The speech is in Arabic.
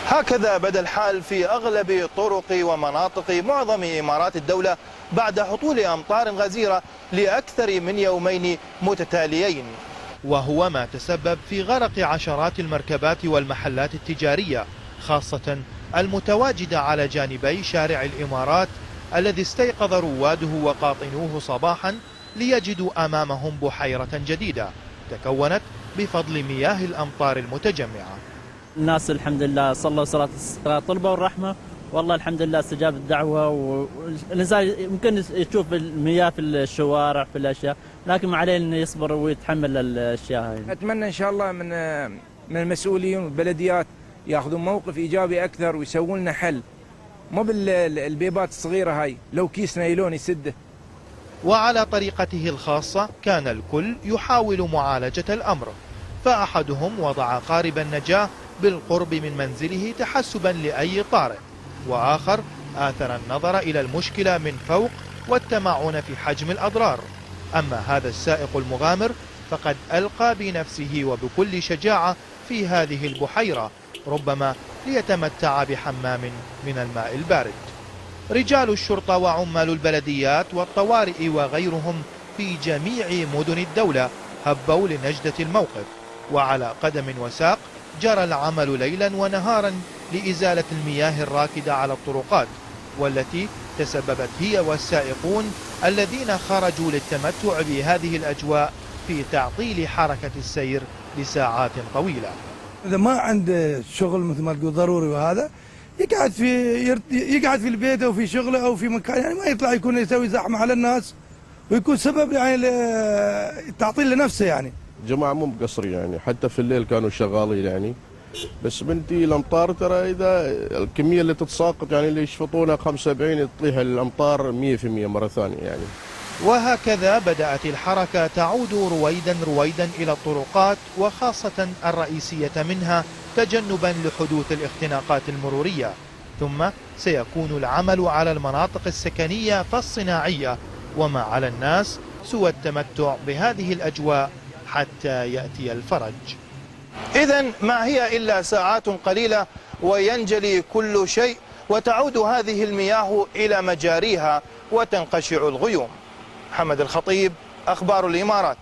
هكذا بدا الحال في أغلب طرق ومناطق معظم إمارات الدولة بعد هطول أمطار غزيرة لأكثر من يومين متتاليين، وهو ما تسبب في غرق عشرات المركبات والمحلات التجارية، خاصة المتواجدة على جانبي شارع الإمارات الذي استيقظ رواده وقاطنوه صباحا ليجدوا أمامهم بحيرة جديدة تكونت بفضل مياه الأمطار المتجمعة. الناس الحمد لله صلوا صلاة طلبة والرحمة، والله الحمد لله استجاب الدعوة، والإنسان يمكن يشوف المياه في الشوارع في الأشياء، لكن ما عليه إنه يصبر ويتحمل الأشياء هاي. أتمنى إن شاء الله من المسؤولين والبلديات ياخذون موقف إيجابي أكثر ويسوون لنا حل، مو بالبيبات الصغيرة هاي، لو كيس نايلون يسده. وعلى طريقته الخاصة كان الكل يحاول معالجة الأمر، فأحدهم وضع قارب النجاة بالقرب من منزله تحسبا لأي طارئ، وآخر آثر النظر إلى المشكلة من فوق والتمعن في حجم الأضرار. أما هذا السائق المغامر فقد ألقى بنفسه وبكل شجاعة في هذه البحيرة، ربما ليتمتع بحمام من الماء البارد. رجال الشرطة وعمال البلديات والطوارئ وغيرهم في جميع مدن الدولة هبوا لنجدة الموقف، وعلى قدم وساق جرى العمل ليلا ونهارا لإزالة المياه الراكدة على الطرقات، والتي تسببت هي والسائقون الذين خرجوا للتمتع بهذه الأجواء في تعطيل حركة السير لساعات طويلة. إذا ما عنده شغل مثل ما تقول ضروري وهذا يقعد في البيت أو في شغله أو في مكان، يعني ما يطلع يكون يسوي زحمة على الناس ويكون سبب يعني تعطيل لنفسه. يعني جماعة مو مقصرين، يعني حتى في الليل كانوا شغالين يعني، بس بنتي الأمطار ترى إذا الكمية اللي تتساقط يعني اللي يشفطونها 75 تطيح الأمطار 100% مرة ثانية يعني. وهكذا بدأت الحركة تعود رويدا إلى الطرقات، وخاصة الرئيسية منها تجنبا لحدوث الاختناقات المرورية، ثم سيكون العمل على المناطق السكنية فالصناعية، وما على الناس سوى التمتع بهذه الأجواء حتى يأتي الفرج. إذن ما هي إلا ساعات قليلة وينجلي كل شيء، وتعود هذه المياه إلى مجاريها وتنقشع الغيوم. محمد الخطيب، أخبار الإمارات.